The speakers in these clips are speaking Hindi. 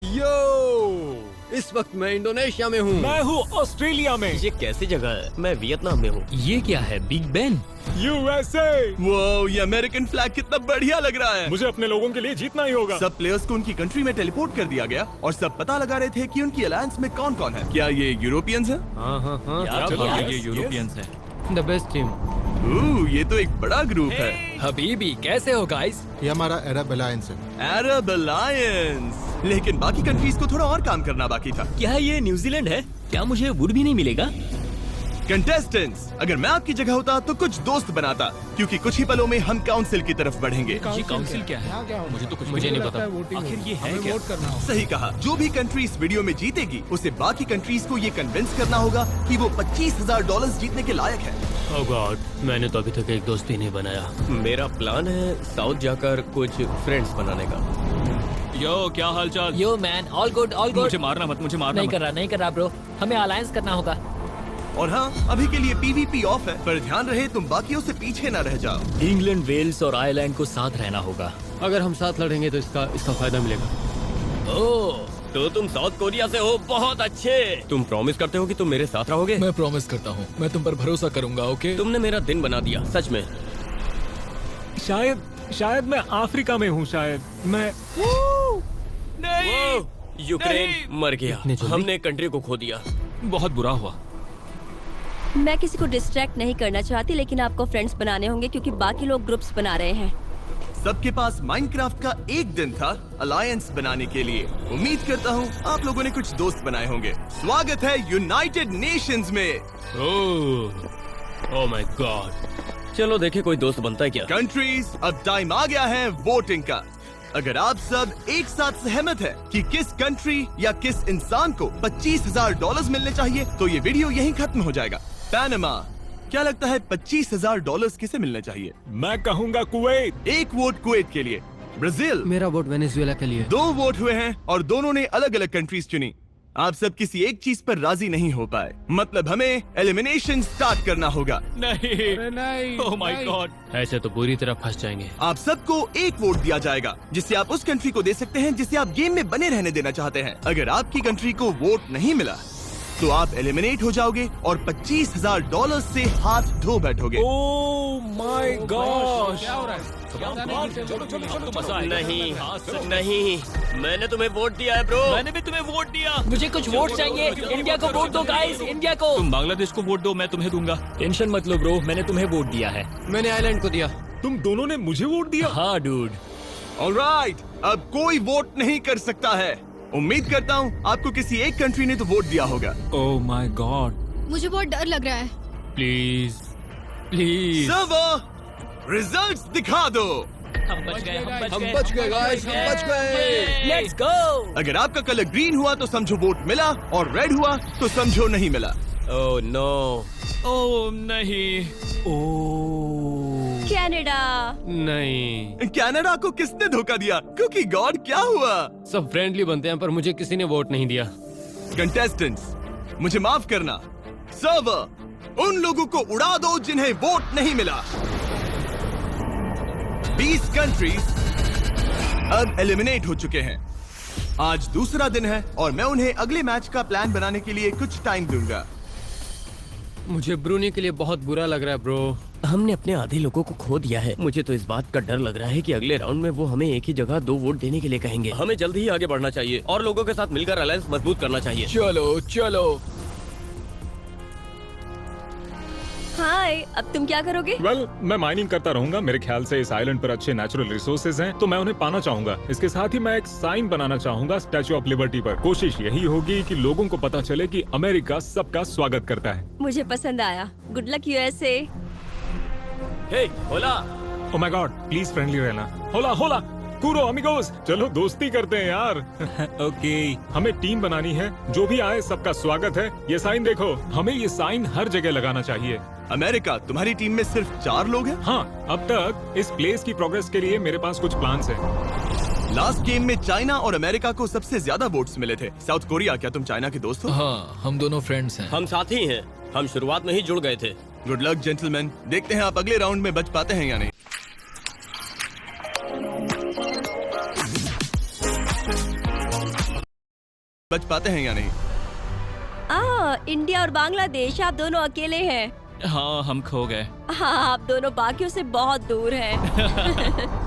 यो, इस वक्त मैं इंडोनेशिया में हूँ। मैं हूँ ऑस्ट्रेलिया में। ये कैसी जगह है? मैं वियतनाम में हूँ। ये क्या है? Big Ben. यूएसए। वो ये अमेरिकन फ्लैग कितना बढ़िया लग रहा है। मुझे अपने लोगों के लिए जीतना ही होगा। सब प्लेयर्स को उनकी कंट्री में टेलीपोर्ट कर दिया गया और सब पता लगा रहे थे कि उनकी अलायंस में कौन कौन है। क्या ये यूरोपियंस हैं? हाँ हाँ हाँ, ये यूरोपियंस हैं। The best team. ये तो एक बड़ा ग्रुप है। हबीबी कैसे हो गाइस? ये हमारा अरब अलायंस है। अरब अलायंस। लेकिन बाकी कंट्रीज को थोड़ा और काम करना बाकी था। क्या ये न्यूजीलैंड है? क्या मुझे वुड भी नहीं मिलेगा? कंटेस्टेंट्स, अगर मैं आपकी जगह होता तो कुछ दोस्त बनाता, क्योंकि कुछ ही पलों में हम काउंसिल की तरफ बढ़ेंगे। ये काउंसिल क्या है? मुझे तो कुछ मुझे नहीं पता। आखिर ये है क्या? सही कहा। जो भी कंट्री इस वीडियो में जीतेगी उसे बाकी कंट्रीज को ये कन्विंस करना होगा कि वो $25,000 जीतने के लायक है। ओह गॉड, मैंने तो अभी तक एक दोस्त भी नहीं बनाया। मेरा प्लान है साउथ जाकर कुछ फ्रेंड्स बनाने का। यो क्या हालचाल? Yo man, all good all good. मुझे मारना मत, मुझे मारना नहीं मत। नहीं कर रहा ब्रो, हमें अलायंस करना होगा। और हाँ, अभी के लिए PvP ऑफ है, पर ध्यान रहे तुम बाकियों से पीछे न रह जाओ। इंग्लैंड, वेल्स और आयरलैंड को साथ रहना होगा। अगर हम साथ लड़ेंगे तो इसका फायदा मिलेगा। ओह, तो तुम साउथ कोरिया से हो? बहुत अच्छे। तुम प्रॉमिस करते हो कि तुम मेरे साथ रहोगे? मैं प्रॉमिस करता हूँ, मैं तुम पर भरोसा करूंगा। ओके? तुमने मेरा दिन बना दिया, सच में। शायद मैं अफ्रीका में हूँ। शायद मैं नहीं, यूक्रेन मर गया। हमने एक कंट्री को खो दिया। बहुत बुरा हुआ। मैं किसी को डिस्ट्रैक्ट नहीं करना चाहती, लेकिन आपको फ्रेंड्स बनाने होंगे क्योंकि बाकी लोग ग्रुप्स बना रहे हैं। सबके पास माइनक्राफ्ट का एक दिन था अलायंस बनाने के लिए। उम्मीद करता हूँ आप लोगों ने कुछ दोस्त बनाए होंगे। स्वागत है यूनाइटेड नेशंस में। ओह माय गॉड। चलो देखे कोई दोस्त बनता है क्या? कंट्रीज, अब टाइम आ गया है वोटिंग का। अगर आप सब एक साथ सहमत है कि किस कंट्री या किस इंसान को $25,000 मिलने चाहिए, तो ये वीडियो यहीं खत्म हो जाएगा। पैनामा, क्या लगता है $25,000 किसे मिलने चाहिए? मैं कहूँगा कुवैत। एक वोट कुवैत के लिए। ब्राजील, मेरा वोट वेनेजुएला के लिए। 2 वोट हुए हैं और दोनों ने अलग अलग कंट्रीज चुनी। आप सब किसी एक चीज पर राजी नहीं हो पाए, मतलब हमें एलिमिनेशन स्टार्ट करना होगा। नहीं। ओह माय गॉड। ऐसे तो बुरी तरह फंस जाएंगे। आप सबको एक वोट दिया जाएगा, जिससे आप उस कंट्री को दे सकते हैं जिसे आप गेम में बने रहने देना चाहते हैं। अगर आपकी कंट्री को वोट नहीं मिला तो आप एलिमिनेट हो जाओगे और $25,000 से हाथ धो बैठोगे। ओह माय गॉड। नहीं, मैंने तुम्हें वोट दिया है ब्रो। मैंने भी तुम्हें वोट दिया। मुझे कुछ वोट चाहिए। इंडिया को वोट दो गाइस, इंडिया को। तुम बांग्लादेश को वोट दो, मैं तुम्हें दूंगा। टेंशन मत लो ब्रो, मैंने तुम्हें वोट दिया है। मैंने आइलैंड को दिया। तुम दोनों ने मुझे वोट दिया? हाँ डूड। ऑलराइट, अब कोई वोट नहीं कर सकता है। उम्मीद करता हूँ आपको किसी एक कंट्री ने तो वोट दिया होगा। ओह माय गॉड। मुझे बहुत डर लग रहा है। Please please. सर्वर, रिजल्ट्स दिखा दो। हम बच गए गाइस, हम बच गए। Let's go. अगर आपका कलर ग्रीन हुआ तो समझो वोट मिला, और रेड हुआ तो समझो नहीं मिला। ओह नो। ओह नहीं। ओह। कनाडा। नहीं, कनाडा को किसने धोखा दिया? क्योंकि गॉड, क्या हुआ? सब फ्रेंडली बनते हैं पर मुझे किसी ने वोट नहीं दिया। कंटेस्टेंट्स, मुझे माफ करना। सर्वर, उन लोगों को उड़ा दो जिन्हें वोट नहीं मिला। 20 कंट्रीज अब एलिमिनेट हो चुके हैं। आज दूसरा दिन है और मैं उन्हें अगले मैच का प्लान बनाने के लिए कुछ टाइम दूंगा। मुझे ब्रूनी के लिए बहुत बुरा लग रहा है ब्रो। हमने अपने आधे लोगों को खो दिया है। मुझे तो इस बात का डर लग रहा है कि अगले राउंड में वो हमें एक ही जगह 2 वोट देने के लिए कहेंगे। हमें जल्दी ही आगे बढ़ना चाहिए और लोगों के साथ मिलकर अलायंस मजबूत करना चाहिए। चलो। हाय, अब तुम क्या करोगे? वेल, मैं माइनिंग करता रहूंगा। मेरे ख्याल से इस आइलैंड पर अच्छे नेचुरल रिसोर्सेज हैं, तो मैं उन्हें पाना चाहूंगा। इसके साथ ही मैं एक साइन बनाना चाहूंगा स्टैचू ऑफ लिबर्टी पर। कोशिश यही होगी कि लोगों को पता चले कि अमेरिका सबका स्वागत करता है। मुझे पसंद आया। Good luck USA. हे, होला। Oh my god, please friendly रहना। होला कूरो अमिगोस, चलो दोस्ती करते हैं यार। ओके, हमें टीम बनानी है। जो भी आए सबका स्वागत है। ये साइन देखो, हमें ये साइन हर जगह लगाना चाहिए। अमेरिका, तुम्हारी टीम में सिर्फ 4 लोग हैं? हाँ, अब तक इस प्लेस की प्रोग्रेस के लिए मेरे पास कुछ प्लान्स हैं। लास्ट गेम में चाइना और अमेरिका को सबसे ज्यादा वोट्स मिले थे। साउथ कोरिया, क्या तुम चाइना के दोस्त हो? हाँ, हम दोनों फ्रेंड्स हैं। हम साथी हैं। हम शुरुआत में ही जुड़ गए थे। Good luck gentleman. देखते हैं आप अगले राउंड में बच पाते हैं या नहीं। बच पाते हैं या नहीं। इंडिया और बांग्लादेश, आप दोनों अकेले हैं। हाँ, हम खो गए। हाँ, आप दोनों बाकियों से बहुत दूर हैं।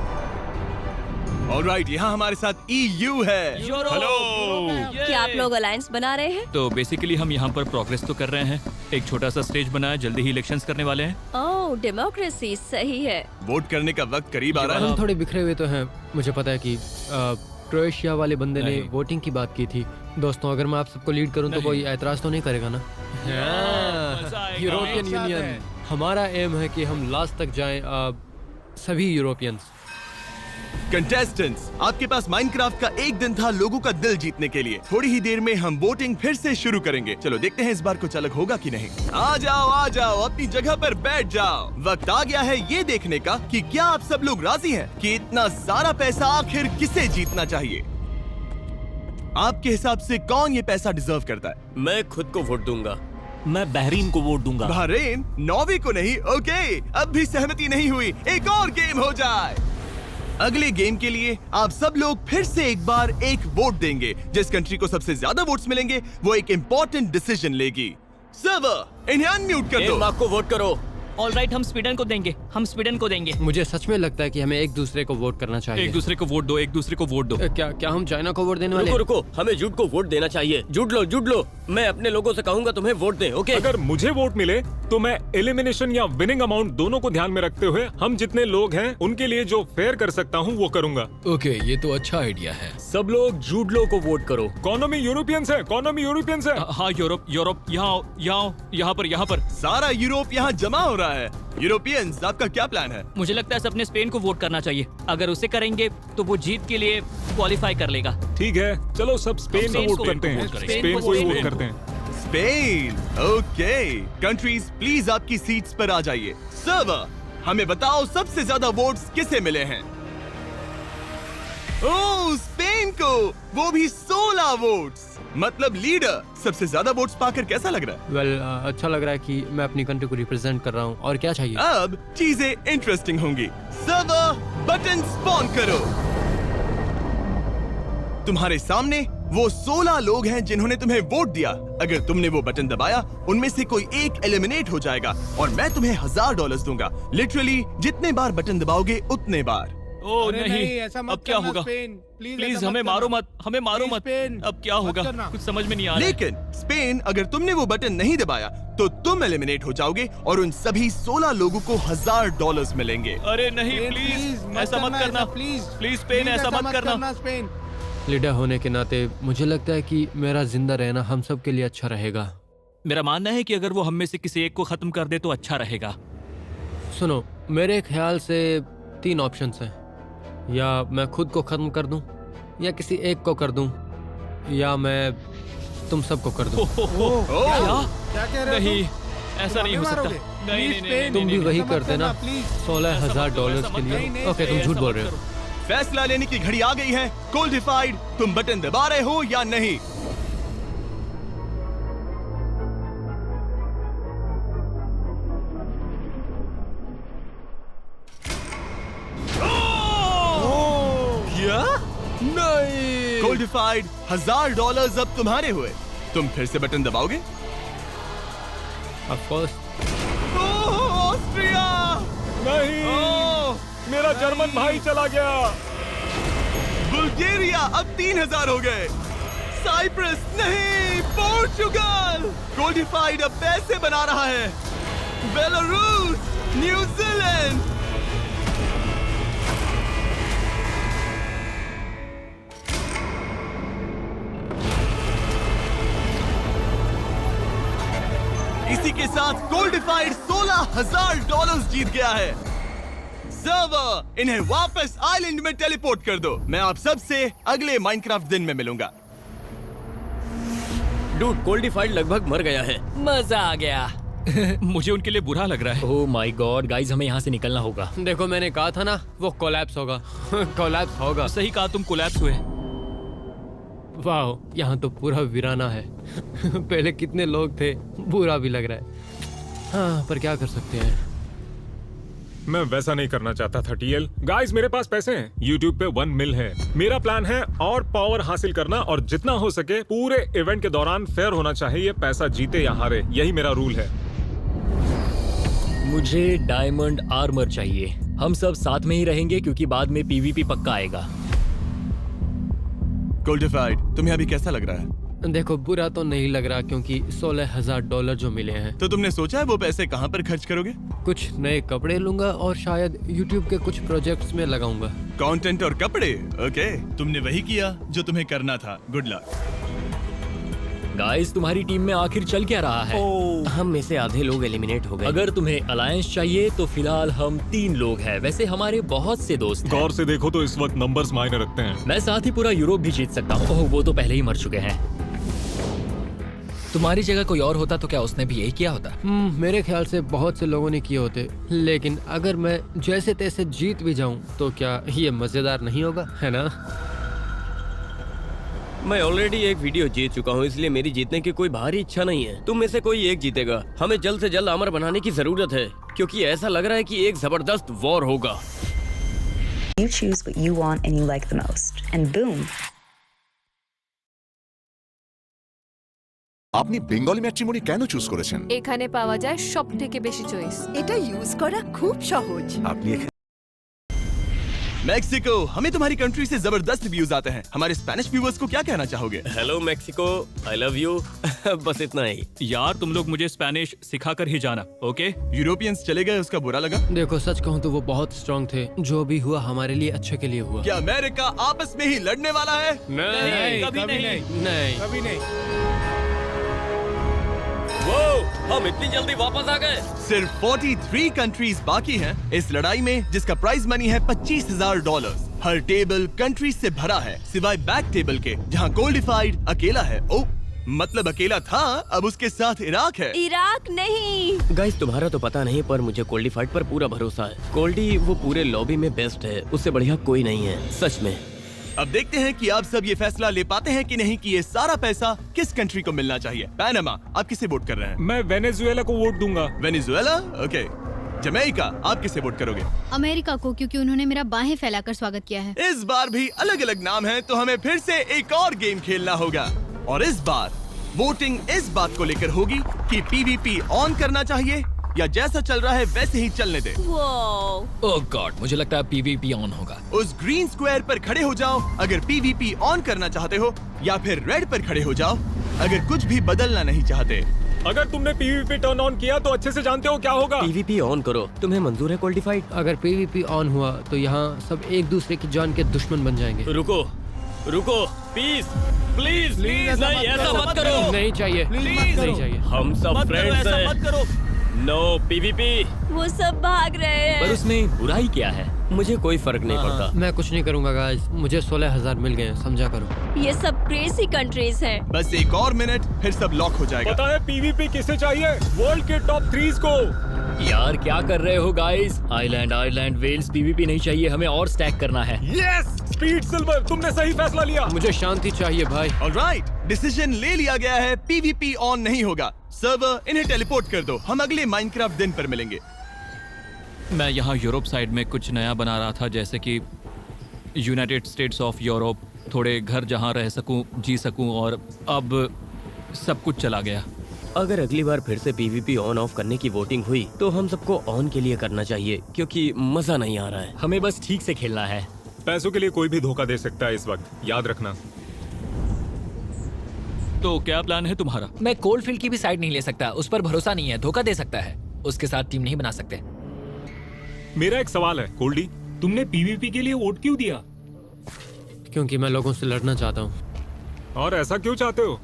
ऑलराइट, यहाँ हमारे साथ EU है। हेलो। क्या आप लोग अलायंस बना रहे हैं? तो बेसिकली हम यहाँ पर प्रोग्रेस तो कर रहे हैं। एक छोटा सा स्टेज बनाया, जल्दी ही इलेक्शंस करने वाले हैं। ओह, डेमोक्रेसी, सही है। वोट करने का वक्त करीब आ रहा है। हम थोड़े बिखरे हुए तो हैं। मुझे पता है कि क्रोएशिया वाले बंदे ने नहीं। वोटिंग की बात की थी। दोस्तों, अगर मैं आप सबको लीड करूं तो नहीं। कोई ऐतराज तो नहीं करेगा ना? मजा आएगा। यूरोपियन यूनियन, हमारा एम है कि हम लास्ट तक जाएं, सभी यूरोपियंस। कंटेस्टेंट्स, आपके पास माइनक्राफ्ट का एक दिन था लोगों का दिल जीतने के लिए। थोड़ी ही देर में हम वोटिंग फिर से शुरू करेंगे। चलो देखते हैं इस बार कुछ अलग होगा कि नहीं। आ जाओ, अपनी जगह पर बैठ जाओ। वक्त आ गया है ये देखने का कि क्या आप सब लोग राजी हैं कि इतना सारा पैसा आखिर किसे जीतना चाहिए। आपके हिसाब से कौन ये पैसा डिजर्व करता है? मैं खुद को वोट दूंगा। मैं बहरीन को वोट दूंगा। बहरीन? नॉर्वे को नहीं? ओके, अब भी सहमति नहीं हुई। एक और गेम हो जाए। अगले गेम के लिए आप सब लोग फिर से एक बार एक वोट देंगे। जिस कंट्री को सबसे ज्यादा वोट्स मिलेंगे वो एक इम्पोर्टेंट डिसीजन लेगी। सर्वर, इन्हें अनम्यूट कर दो। मार्क को वोट करो। ऑलराइट, हम स्वीडन को देंगे। हम स्वीडन को देंगे। मुझे सच में लगता है कि हमें एक दूसरे को वोट करना चाहिए। एक दूसरे को वोट दो, एक दूसरे को वोट दो। क्या हम चाइना को वोट देने वाले रुको हैं? रुको, हमें जूट को वोट देना चाहिए। जूट लो। मैं अपने लोगों से कहूंगा तुम्हें वोट दें, ओके? अगर मुझे वोट मिले तो मैं एलिमिनेशन या विनिंग अमाउंट दोनों को ध्यान में रखते हुए हम जितने लोग हैं उनके लिए जो फेयर कर सकता हूँ वो करूंगा। ओके, ये तो अच्छा आइडिया है। सब लोग जूट लो को वोट करो। इकोनॉमी यूरोपियंस है, इकोनॉमी यूरोपियंस है। हाँ, यूरोप, यहाँ पर। सारा यूरोप यहाँ जमा हो रहा है। यूरोपियंस, आपका क्या प्लान है? मुझे लगता है सबने स्पेन को वोट करना चाहिए। अगर उसे करेंगे तो वो जीत के लिए क्वालिफाई कर लेगा। ठीक है, चलो सब स्पेन स्पेन को को वोट करते हैं। वोट करेंगे। स्पेन को ही स्पेन वोट को। करते हैं। Spain, okay. कंट्रीज प्लीज आपकी सीट्स पर आ जाइए। सर्वर, हमें बताओ सबसे ज्यादा वोट्स किसे मिले हैं? ओह, स्पेन को, वो भी 16 वोट्स। मतलब लीडर सबसे ज्यादा वोट्स पाकर कैसा लग रहा है? वेल, अच्छा लग रहा है कि मैं अपनी कंट्री को रिप्रेजेंट कर रहा हूँ। और क्या चाहिए? अब चीजें इंटरेस्टिंग होंगी। सर्वर, बटन स्पॉन करो। तुम्हारे सामने वो 16 लोग हैं जिन्होंने तुम्हें वोट दिया। अगर तुमने वो बटन दबाया उनमें से कोई एक एलिमिनेट हो जाएगा और मैं तुम्हें $1000 दूंगा। लिटरली जितने बार बटन दबाओगे उतने बार। ओ नहीं, अब क्या होगा? प्लीज हमें मारो मत। अब क्या होगा? कुछ समझ में नहीं आ रहा है। लेकिन स्पेन, अगर तुमने वो बटन नहीं दबाया तो तुम एलिमिनेट हो जाओगे और उन सभी 16 लोगों को $1000 मिलेंगे। अरे नहीं, प्लीज ऐसा मत करना। प्लीज स्पेन, ऐसा मत करना। लीडर होने के नाते मुझे लगता है कि मेरा जिंदा रहना हम सब के लिए अच्छा रहेगा। मेरा मानना है कि अगर वो हम में से किसी एक को खत्म कर दे तो अच्छा रहेगा। सुनो, मेरे ख्याल से 3 ऑप्शंस हैं। या मैं खुद को खत्म कर दूं, या किसी एक को कर दूं, या मैं तुम सबको कर दूं। नहीं, ऐसा नहीं हो सकता। नहीं, तुम भी वही करते ना $16,000 के लिए। ओके, तुम झूठ बोल रहे हो। फैसला लेने की घड़ी आ गई है। कोल्डिफाइड, तुम बटन दबा रहे हो या नहीं? क्या? नहीं। कोल्डिफाइड, $1000 अब तुम्हारे हुए। तुम फिर से बटन दबाओगे? Of course. ऑस्ट्रिया! नहीं, मेरा जर्मन भाई चला गया। बुल्गारिया अब 3000 हो गए। साइप्रस नहीं, पोर्चुगल। कोल्डिफाइड अब पैसे बना रहा है। Belarus, New Zealand. इसी के साथ कोल्डिफाइड $16,000 जीत गया है। सर्वर, इन्हें वापस आइलैंड में टेलीपोर्ट कर दो। मैं आप सब से अगले माइनक्राफ्ट दिन में मिलूंगा। डूड, कोल्डिफाइड लगभग मर गया है। मजा आ गया। मुझे उनके लिए बुरा लग रहा है। ओह माय गॉड गाइस, हमें यहाँ से निकलना होगा। देखो, मैंने कहा था ना, वो कोलैप्स होगा। कोलैप्स होगा। सही कहा, तुम कोलैप्स हुए। वाह, यहाँ तो पूरा वीराना है। पहले कितने लोग थे, बुरा भी लग रहा है। हाँ, पर क्या कर सकते हैं। मैं वैसा नहीं करना चाहता था टीएल। गाइस मेरे पास पैसे हैं, यूट्यूब पे 1 मिल है। मेरा प्लान है और पावर हासिल करना और जितना हो सके पूरे इवेंट के दौरान फेयर होना चाहिए, पैसा जीते या हारे, यही मेरा रूल है। मुझे डायमंड आर्मर चाहिए। हम सब साथ में ही रहेंगे क्योंकि बाद में पीवीपी पक्का आएगा। गोल्डिफाइड, तुम्हें अभी कैसा लग रहा है? देखो बुरा तो नहीं लग रहा क्योंकि $16,000 जो मिले हैं। तो तुमने सोचा है वो पैसे कहाँ पर खर्च करोगे? कुछ नए कपड़े लूंगा और शायद YouTube के कुछ प्रोजेक्ट्स में लगाऊंगा। कंटेंट और कपड़े? ओके, तुमने वही किया जो तुम्हें करना था। Good luck. गाइस तुम्हारी टीम में आखिर चल क्या रहा है? हम में से आधे लोग एलिमिनेट हो गए। अगर तुम्हें अलायंस चाहिए तो फिलहाल हम 3 लोग हैं। वैसे हमारे बहुत से दोस्त हैं। गौर से देखो तो इस वक्त नंबर्स मायने रखते हैं। मैं साथ ही पूरा यूरोप भी जीत सकता हूँ। ओह वो तो पहले ही मर चुके हैं। तुम्हारी जगह कोई और होता तो क्या उसने भी यही किया होता? मेरे ख्याल से बहुत से लोगों ने किए होते, लेकिन अगर मैं जैसे तैसे जीत भी जाऊं तो क्या ये मजेदार नहीं होगा, है ना? मैं ऑलरेडी एक वीडियो जीत चुका हूँ, इसलिए मेरी जीतने की कोई भारी इच्छा नहीं है। तुम में से कोई एक जीतेगा। हमें जल्द से जल्द आर्मर बनाने की जरूरत है क्योंकि ऐसा लग रहा है कि एक जबरदस्त वॉर होगा। You choose what you want and you like the most, and boom. আপনি বেঙ্গলি ম্যাট্রিমনি কেন চুজ করেছেন? এখানে পাওয়া যায় সবথেকে বেশি চয়েস। এটা ইউজ করা খুব সহজ। আপনি मैक्सिको, हमें तुम्हारी कंट्री से जबरदस्त व्यूज आते हैं। हमारे स्पेनिश व्यूअर्स को क्या कहना चाहोगे? Hello Mexico, I love you. बस इतना ही। यार तुम लोग मुझे स्पेनिश सिखा कर ही जाना, ओके? यूरोपियंस चले गए, उसका बुरा लगा? देखो सच कहूँ तो वो बहुत स्ट्रांग थे। जो भी हुआ हमारे लिए अच्छे के लिए हुआ। क्या अमेरिका आपस में ही लड़ने वाला है? नहीं, कभी नहीं। कभी नहीं। वो हम इतनी जल्दी वापस आ गए। सिर्फ 43 कंट्रीज बाकी हैं इस लड़ाई में, जिसका प्राइज मनी है $25,000। हर टेबल कंट्रीज से भरा है सिवाय बैक टेबल के, जहां गोल्डिफाइड अकेला है। ओ मतलब अकेला था, अब उसके साथ इराक है। इराक नहीं। गाइस तुम्हारा तो पता नहीं पर मुझे कोल्डिफाइड पर पूरा भरोसा है। कोल्डी वो पूरे लॉबी में बेस्ट है, उससे बढ़िया कोई नहीं है सच में। अब देखते हैं कि आप सब ये फैसला ले पाते हैं कि नहीं कि ये सारा पैसा किस कंट्री को मिलना चाहिए। पैनामा, आप किसे वोट कर रहे हैं? मैं वेनेजुएला को वोट दूंगा। वेनेजुएला? ओके। जमैका, आप किसे वोट करोगे? अमेरिका को, क्योंकि उन्होंने मेरा बाहें फैलाकर स्वागत किया है। इस बार भी अलग अलग नाम है, तो हमें फिर से एक और गेम खेलना होगा। और इस बार वोटिंग इस बात को लेकर होगी कि पीवीपी ऑन करना चाहिए या जैसा चल रहा है वैसे ही चलने दे। ओह गॉड, मुझे लगता है पीवीपी ऑन होगा। उस ग्रीन स्क्वायर पर खड़े हो जाओ अगर पीवीपी ऑन करना चाहते हो, या फिर रेड पर खड़े हो जाओ अगर कुछ भी बदलना नहीं चाहते। अगर तुमने पीवीपी टर्न ऑन किया तो अच्छे से जानते हो क्या होगा। पीवीपी ऑन करो। तुम्हें मंजूर है कोल्डिफाइड? अगर पीवीपी ऑन हुआ तो यहाँ सब एक दूसरे की जान के दुश्मन बन जाएंगे। रुको प्लीज प्लीज प्लीज नहीं ऐसा मत करो। नहीं चाहिए, नहीं चाहिए। हम सब फ्रेंड्स हैं। मत करो। No PVP. वो सब भाग रहे हैं। पर उसमें बुराई क्या है? मुझे कोई फर्क नहीं पड़ता। मैं कुछ नहीं करूंगा गाइस, मुझे 16,000 मिल गए, समझा करो। ये सब क्रेजी कंट्रीज हैं। बस एक और मिनट फिर सब लॉक हो जाएगा। पता है पीवीपी किसे चाहिए? वर्ल्ड के टॉप 3 को। यार क्या कर रहे हो गाइस? आइलैंड वेल्स पीवीपी नहीं चाहिए, हमें और स्टैक करना है। यस स्पीड सिल्वर, तुमने सही फैसला लिया। मुझे शांति चाहिए भाई। ऑलराइट, डिसीजन ले लिया गया है, पीवीपी ऑन नहीं होगा। सर्वर इन्हें टेलीपोर्ट कर दो, हम अगले माइनक्राफ्ट दिन पर मिलेंगे। मैं यहाँ यूरोप साइड में कुछ नया बना रहा था, जैसे कि यूनाइटेड स्टेट्स ऑफ यूरोप, थोड़े घर जहाँ रह सकूँ, जी सकूँ, और अब सब कुछ चला गया। अगर अगली बार फिर से पीवीपी ऑन ऑफ करने की वोटिंग हुई तो हम सबको ऑन के लिए करना चाहिए, क्योंकि मजा नहीं आ रहा है। हमें बस ठीक से खेलना है। पैसों के लिए कोई भी धोखा दे सकता है इस वक्त, याद रखना। तो क्या प्लान है तुम्हारा? मैं कोल्डफील्ड की भी साइड नहीं ले सकता, उस पर भरोसा नहीं है, धोखा दे सकता है। उसके साथ टीम नहीं बना सकते। मेरा एक सवाल है कोल्डी, तुमने पीवीपी के लिए वोट क्यों दिया? क्योंकि मैं लोगों से लड़ना चाहता हूँ। और ऐसा क्यों चाहते हो?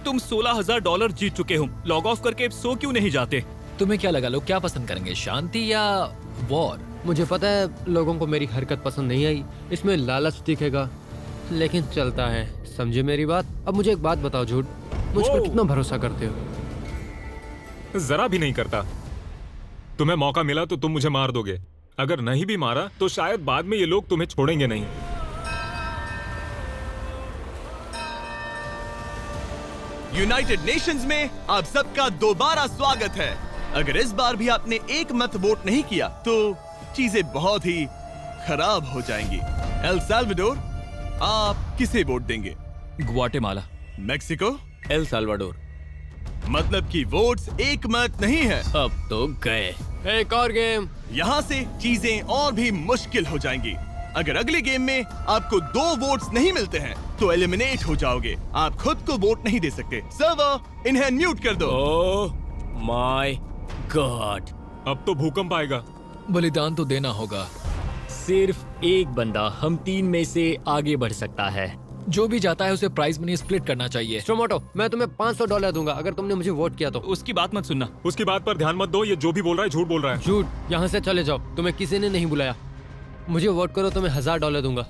तुम $16,000 जीत चुके हो, लॉग ऑफ करके सो क्यों नहीं जाते? तुम्हें क्या लगा लोग क्या पसंद करेंगे, शांति या वॉर? मुझे पता है लोगों को मेरी हरकत पसंद नहीं आई, इसमें लालच दिखेगा, लेकिन चलता है, समझे मेरी बात। अब मुझे एक बात बताओ झूठ, मुझ पर कितना भरोसा करते हो? जरा भी नहीं करता। तुम्हें मौका मिला तो तुम मुझे मार दोगे, अगर नहीं भी मारा तो शायद बाद में ये लोग तुम्हें छोड़ेंगे नहीं। यूनाइटेड नेशंस में आप सबका दोबारा स्वागत है। अगर इस बार भी आपने एक मत वोट नहीं किया तो चीजें बहुत ही खराब हो जाएंगी। एल साल्वाडोर, आप किसे वोट देंगे? ग्वाटेमाला। मेक्सिको? El Salvador. मतलब कि वोट्स एक मत नहीं है। अब तो गए। एक और गेम। यहाँ से चीजें और भी मुश्किल हो जाएंगी। अगर अगले गेम में आपको 2 वोट्स नहीं मिलते हैं तो एलिमिनेट हो जाओगे। आप खुद को वोट नहीं दे सकते। सर्वर, इन्हें म्यूट कर दो। ओह माय गॉड, अब तो भूकंप आएगा। बलिदान तो देना होगा। सिर्फ एक बंदा हम 3 में से आगे बढ़ सकता है। जो भी जाता है उसे प्राइज मनी स्प्लिट करना चाहिए। स्टोमोटो, मैं तुम्हें $500 दूंगा अगर तुमने मुझे वोट किया तो। उसकी बात मत सुनना। उसकी बात पर ध्यान मत दो, ये जो भी बोल रहा है झूठ बोल रहा है। झूठ। यहाँ से चले जाओ, तुम्हें किसी ने नहीं बुलाया। मुझे वोट करो तो मैं $1000 दूंगा।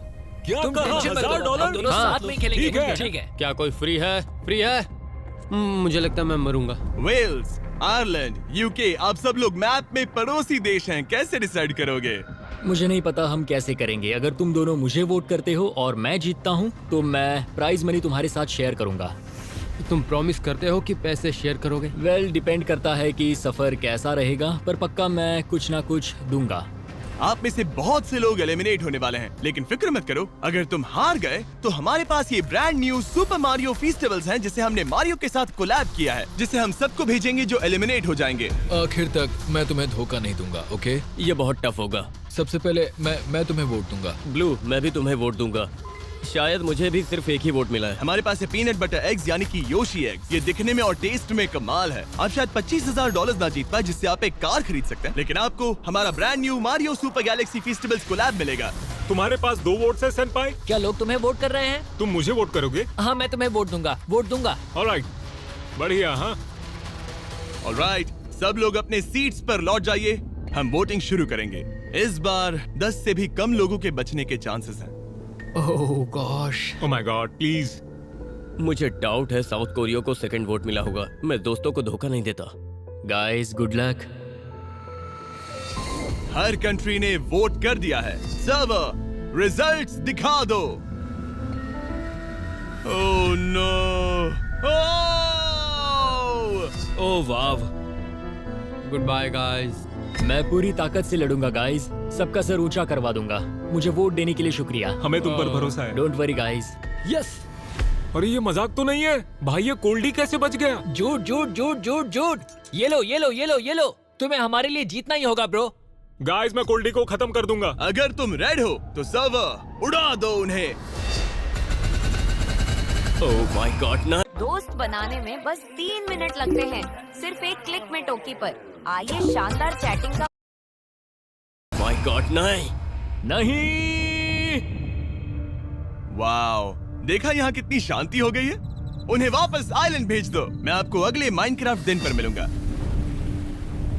क्या तुम कहा? टेंशन मत लो, $1000? हम दोनों हाँ, साथ में ही खेलेंगे। ठीक है। ठीक है। क्या कोई फ्री है? फ्री है? मुझे लगता है मैं मरूंगा। वेल्स, आयरलैंड, यूके, आप सब लोग मैप में पड़ोसी देश हैं। कैसे डिसाइड करोगे? मुझे नहीं पता हम कैसे करेंगे। अगर तुम दोनों मुझे वोट करते हो और मैं जीतता हूँ तो मैं प्राइज मनी तुम्हारे साथ शेयर करूंगा। तुम प्रॉमिस करते हो कि पैसे शेयर करोगे? वेल, डिपेंड करता है कि सफर कैसा रहेगा, पर पक्का मैं कुछ ना कुछ दूंगा। आप में से बहुत से लोग एलिमिनेट होने वाले हैं, लेकिन फिक्र मत करो। अगर तुम हार गए तो हमारे पास ये brand new super Mario festivals हैं, जिसे हमने मारियो के साथ कोलैब किया है, जिसे हम सबको भेजेंगे जो एलिमिनेट हो जाएंगे। आखिर तक मैं तुम्हें धोखा नहीं दूंगा, ओके? ये बहुत टफ होगा। सबसे पहले मैं तुम्हें वोट दूंगा। ब्लू, मैं भी तुम्हें वोट दूंगा। शायद मुझे भी सिर्फ एक ही वोट मिला है। हमारे पास है पीनट बटर एग्स, यानी कि योशी एग्स। ये दिखने में और टेस्ट में कमाल है। आप शायद $25,000 ना जीत पाए, जिससे आप एक कार खरीद सकते हैं, लेकिन आपको हमारा brand new Mario super galaxy festivals collab मिलेगा। तुम्हारे पास 2 वोट्स है सेनपाई। क्या लोग तुम्हें वोट कर रहे हैं? तुम मुझे वोट करोगे? हाँ, मैं तुम्हें वोट दूंगा। ऑलराइट, बढ़िया। हाँ, ऑलराइट, सब लोग अपने सीट्स पर लौट जाइए। हम वोटिंग शुरू करेंगे। इस बार 10 से भी कम लोगों के बचने के चांसेस हैं। Oh gosh. Oh my god, please. मुझे डाउट है साउथ कोरिया को सेकंड वोट मिला होगा। मैं दोस्तों को धोखा नहीं देता। Guys, good luck. हर कंट्री ने वोट कर दिया है। सर्वर, रिजल्ट्स दिखा दो। Oh no. Oh wow. Goodbye guys. मैं पूरी ताकत से लड़ूंगा गाइस। सबका सर ऊंचा करवा दूंगा। मुझे वोट देने के लिए शुक्रिया। हमें तुम पर भरोसा है। Don't worry guys. यस। अरे ये मजाक तो नहीं है भाई, ये कोल्डी कैसे बच गया? झूठ। ये लो। तुम्हें हमारे लिए जीतना ही होगा ब्रो। गाइस, मैं कोल्डी को खत्म कर दूंगा। अगर तुम रेड हो तो सर्वर उड़ा दो उन्हें। ओह माय गॉड, ना। दोस्त बनाने में बस 3 मिनट लगते हैं, सिर्फ एक क्लिक में टोकी पर। आइए शानदार चैटिंग का। माय गॉड, नहीं। वाओ, देखा यहाँ कितनी शांति हो गई है। उन्हें वापस आइलैंड भेज दो। मैं आपको अगले माइनक्राफ्ट दिन पर मिलूंगा।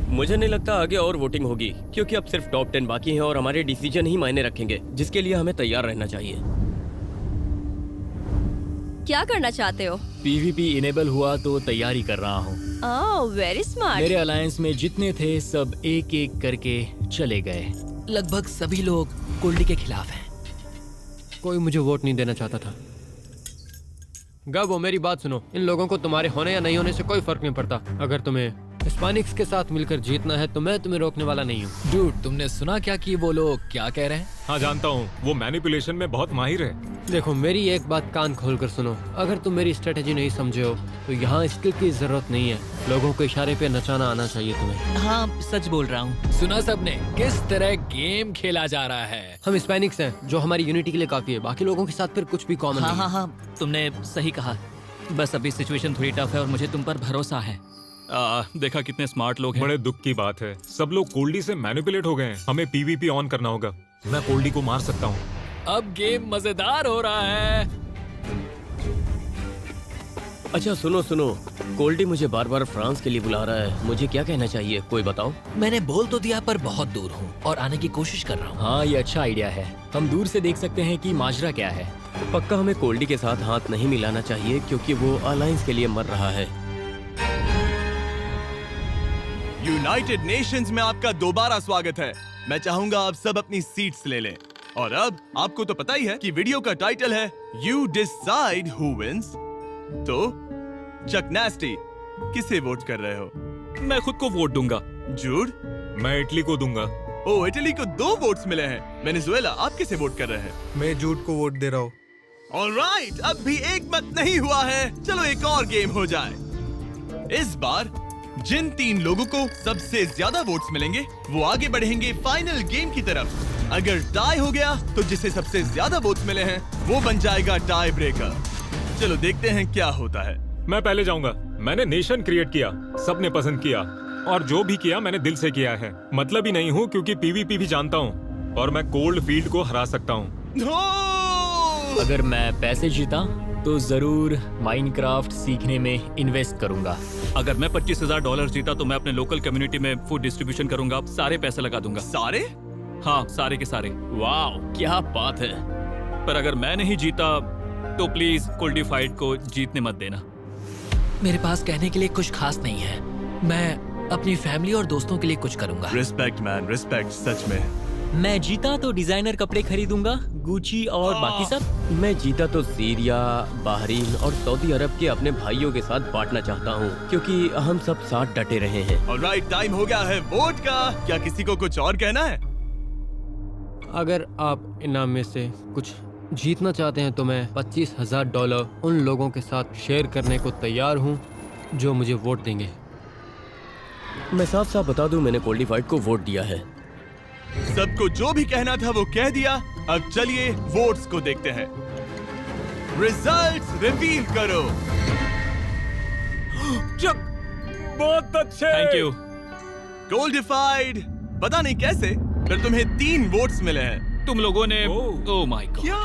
मुझे नहीं लगता आगे और वोटिंग होगी, क्योंकि अब सिर्फ टॉप 10 बाकी हैं और हमारे डिसीजन ही मायने रखेंगे, जिसके लिए हमें तैयार रहना चाहिए। क्या करना चाहते हो? पीवीपी इनेबल हुआ तो तैयारी कर रहा हूँ। ओह, वेरी स्मार्ट। मेरे अलायंस में जितने थे सब एक एक करके चले गए। लगभग सभी लोग कोल्डी के खिलाफ हैं। कोई मुझे वोट नहीं देना चाहता था। गबो, मेरी बात सुनो। इन लोगों को तुम्हारे होने या नहीं होने से कोई फर्क नहीं पड़ता। अगर तुम्हें हिस्पैनिक्स के साथ मिलकर जीतना है तो मैं तुम्हें रोकने वाला नहीं हूँ। डूड, तुमने सुना क्या कि वो लोग क्या कह रहे हैं? हाँ, जानता हूँ। वो मैनिपुलेशन में बहुत माहिर है। देखो, मेरी एक बात कान खोल कर सुनो। अगर तुम मेरी स्ट्रेटेजी नहीं समझे हो तो यहाँ स्किल की जरूरत नहीं है। लोगों को इशारे पे नचाना आना चाहिए तुम्हें। हाँ, सच बोल रहा हूँ। सुना सबने किस तरह गेम खेला जा रहा है। हम हिस्पैनिक्स हैं, जो हमारी यूनिटी के लिए काफी है। बाकी लोगों के साथ फिर कुछ भी कॉमन नहीं है। हाँ, तुमने सही कहा। बस अभी सिचुएशन थोड़ी टफ है और मुझे तुम पर भरोसा है। देखा कितने स्मार्ट लोग हैं। बड़े दुख की बात है, सब लोग कोल्डी से मैनिपुलेट हो गए हैं। हमें पीवीपी ऑन करना होगा। मैं कोल्डी को मार सकता हूँ। अब गेम मजेदार हो रहा है। अच्छा सुनो, कोल्डी मुझे बार बार फ्रांस के लिए बुला रहा है। मुझे क्या कहना चाहिए, कोई बताओ? मैंने बोल तो दिया, पर बहुत दूर हूँ और आने की कोशिश कर रहा हूँ। हाँ, ये अच्छा आइडिया है। हम दूर से देख सकते हैं कि माजरा क्या है। पक्का हमें कोल्डी के साथ हाथ नहीं मिलाना चाहिए, क्योंकि वो अलायंस के लिए मर रहा है। यूनाइटेड नेशंस में आपका दोबारा स्वागत है। मैं चाहूंगा आप सब अपनी सीट्स ले लें। और अब आपको तो पता ही है कि वीडियो का टाइटल है यू डिसाइड हु विंस। तो चक नास्टी, किसे वोट कर रहे हो? मैं खुद को वोट दूंगा। जूड? मैं इटली को दूंगा। ओ, इटली को 2 वोट्स मिले हैं। वेनेजुएला, आप किसे वोट कर रहे हैं? मैं जूट को वोट दे रहा हूँ। ऑलराइट, अब भी एक मत नहीं हुआ है। चलो एक और गेम हो जाए। इस बार जिन 3 लोगों को सबसे ज्यादा वोट्स मिलेंगे वो आगे बढ़ेंगे फाइनल गेम की तरफ। अगर टाई हो गया तो जिसे सबसे ज्यादा वोट्स मिले हैं वो बन जाएगा टाई ब्रेकर। चलो देखते हैं क्या होता है। मैं पहले जाऊंगा। मैंने नेशन क्रिएट किया, सबने पसंद किया, और जो भी किया मैंने दिल से किया है। मतलब ही नहीं हूँ क्योंकि पीवीपी भी जानता हूँ और मैं कोल्ड फील्ड को हरा सकता हूँ। अगर मैं पैसे जीता तो जरूर माइनक्राफ्ट सीखने में इन्वेस्ट करूंगा। अगर मैं $25,000 जीता तो मैं अपने लोकल कम्युनिटी में फूड डिस्ट्रीब्यूशन करूंगा, सारे पैसे लगा दूंगा। सारे? हाँ, सारे के सारे। वाह, क्या बात है। पर अगर मैं नहीं जीता तो प्लीज कोल्डिफाइड को जीतने मत देना। मेरे पास कहने के लिए कुछ खास नहीं है। मैं अपनी फैमिली और दोस्तों के लिए कुछ करूंगा। Respect man, respect. सच में मैं जीता तो डिजाइनर कपड़े खरीदूंगा, गुची और बाकी सब। मैं जीता तो सीरिया, बहरीन और सऊदी अरब के अपने भाइयों के साथ बांटना चाहता हूँ, क्योंकि हम सब साथ डटे रहे हैं। ऑलराइट, टाइम हो गया है वोट का। क्या किसी को कुछ और कहना है? अगर आप इनाम में से कुछ जीतना चाहते हैं तो मैं $25,000 उन लोगों के साथ शेयर करने को तैयार हूँ जो मुझे वोट देंगे। मैं साफ साफ बता दूं, मैंने कोल्डिफाइड को वोट दिया है। सबको जो भी कहना था वो कह दिया। अब चलिए वोट्स को देखते हैं। रिजल्ट्स रिवील करो। चक, बहुत अच्छे। Thank you. कोल्डिफाइड, पता नहीं कैसे पर तुम्हें 3 वोट्स मिले हैं। तुम लोगों ने ओह माय गॉड। क्या?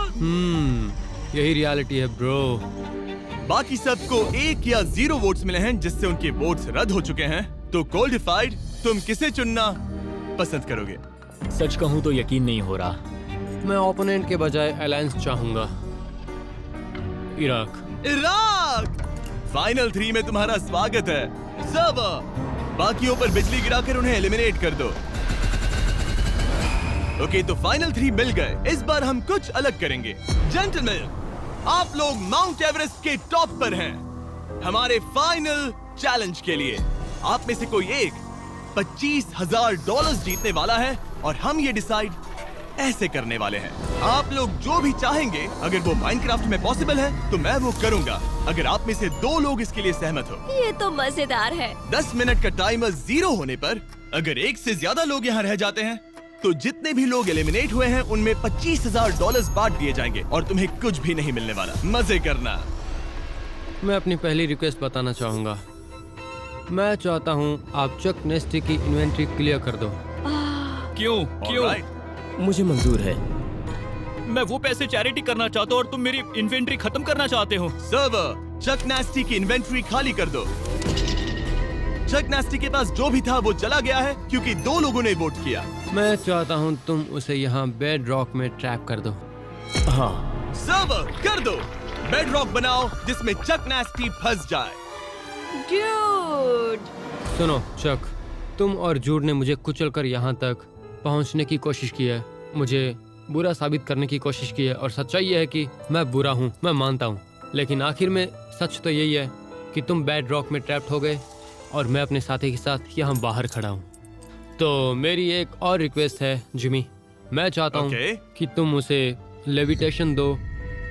यही रियलिटी है ब्रो। बाकी सबको 1 या 0 वोट्स मिले हैं जिससे उनके वोट्स रद्द हो चुके हैं। तो कोल्डिफाइड, तुम किसे चुनना पसंद करोगे? सच कहूँ तो यकीन नहीं हो रहा। मैं ओपोनेंट के बजाय अलायंस चाहूंगा। इराक। फाइनल 3 में तुम्हारा स्वागत है। सर्वर, बाकियों पर बिजली गिराकर उन्हें एलिमिनेट कर दो। ओके, तो फाइनल 3 मिल गए। इस बार हम कुछ अलग करेंगे। जेंटलमैन, आप लोग माउंट एवरेस्ट के टॉप पर हैं। हमारे फाइनल चैलेंज के लिए आप में से कोई एक $25,000 जीतने वाला है और हम ये डिसाइड ऐसे करने वाले हैं। आप लोग जो भी चाहेंगे, अगर वो माइनक्राफ्ट में पॉसिबल है तो मैं वो करूंगा। अगर आप में से 2 लोग इसके लिए सहमत हो। ये तो मजेदार है। 10 मिनट का टाइमर 0 होने पर अगर 1 से ज्यादा लोग यहाँ रह जाते हैं तो जितने भी लोग एलिमिनेट हुए हैं उनमें $25,000 बांट दिए जाएंगे और तुम्हें कुछ भी नहीं मिलने वाला। मजे करना। मैं अपनी पहली रिक्वेस्ट बताना चाहूंगा। मैं चाहता हूँ आप चक नेस्टी की इन्वेंट्री क्लियर कर दो। क्यों? क्यों? मुझे मंजूर है। मैं वो पैसे चैरिटी करना चाहता हूँ और तुम मेरी इन्वेंट्री खत्म करना चाहते हो। सर्वर, चक नेस्टी की इन्वेंट्री खाली कर दो। चक नेस्टी के पास जो भी था वो चला गया है क्योंकि 2 लोगों ने वोट किया। मैं चाहता हूँ तुम उसे यहाँ बेड रॉक में ट्रैप कर दो। हाँ सर्वर, कर दो। बेड रॉक बनाओ जिसमें चक नेस्टी फंस जाए। ड्यूड, सुनो चक, तुम और जूड ने मुझे कुचलकर यहाँ तक पहुँचने की कोशिश की है, मुझे बुरा साबित करने की कोशिश की है और सच्चाई ये है कि मैं बुरा हूँ, मैं मानता हूँ। लेकिन आखिर में सच तो यही है कि तुम बेड रॉक में ट्रैप्ड हो गए और मैं अपने साथी के साथ यहाँ बाहर खड़ा हूँ। तो मेरी एक और रिक्वेस्ट है जिमी, मैं चाहता हूँ कि तुम उसे लेविटेशन दो,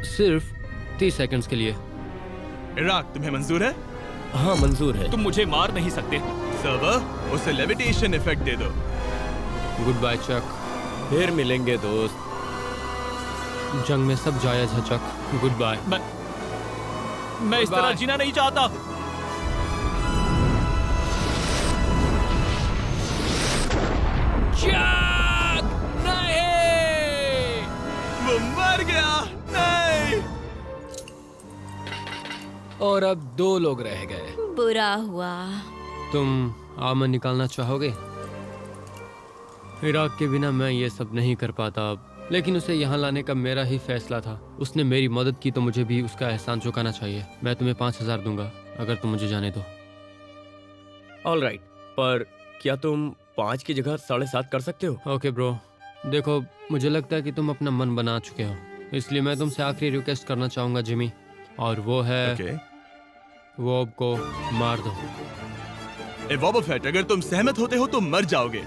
सिर्फ 30 सेकंड्स के लिए। इराक, तुम्हें मंजूर है? हाँ मंजूर है। तुम मुझे मार नहीं सकते। सर्वर, उसे लेविटेशन इफेक्ट दे दो। गुड बाय चक, फिर मिलेंगे दोस्त। जंग में सब जायज है चक, गुड बाय। मैं इस तरह जीना नहीं चाहता। चक! नहीं! वो मर गया। नहीं! और अब 2 लोग रह गए। बुरा हुआ। तुम आमन निकालना चाहोगे? इराक के बिना मैं ये सब नहीं कर पाता अब, लेकिन उसे यहाँ लाने का मेरा ही फैसला था। उसने मेरी मदद की तो मुझे भी उसका एहसान चुकाना चाहिए। मैं तुम्हें 5,000 दूंगा अगर तुम मुझे जाने दो। ऑलराइट, पर क्या तुम 5 की जगह 7.5 कर सकते हो? ओके ब्रो, देखो मुझे लगता है कि तुम अपना मन बना चुके हो, इसलिए मैं तुमसे आखिरी रिक्वेस्ट करना चाहूंगा जिमी, और वो है वॉब को मार दो। वॉबो फेट, अगर तुम सहमत होते हो तो मर जाओगे।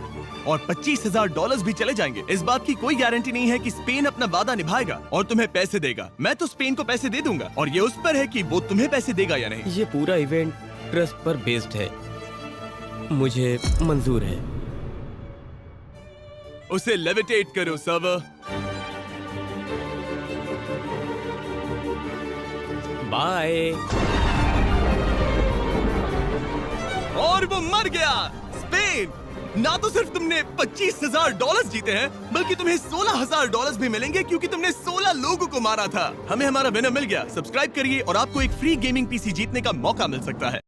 और $25,000 भी चले जाएंगे। इस बात की कोई गारंटी नहीं है कि स्पेन अपना वादा निभाएगा और तुम्हें पैसे देगा। मैं तो स्पेन को पैसे दे दूंगा और ये उस पर है कि वो तुम्हें पैसे देगा या नहीं। ये पूरा इवेंट ट्रस्ट पर बेस्ड है, मुझे मंजूर है। उसे लेविटेट करो सर्वर। बाय। और वो मर गया। स्पेन, ना तो सिर्फ तुमने $25,000 जीते हैं, बल्कि तुम्हें $16,000 भी मिलेंगे क्योंकि तुमने 16 लोगों को मारा था। हमें हमारा विनर मिल गया। सब्सक्राइब करिए और आपको एक फ्री गेमिंग पीसी जीतने का मौका मिल सकता है।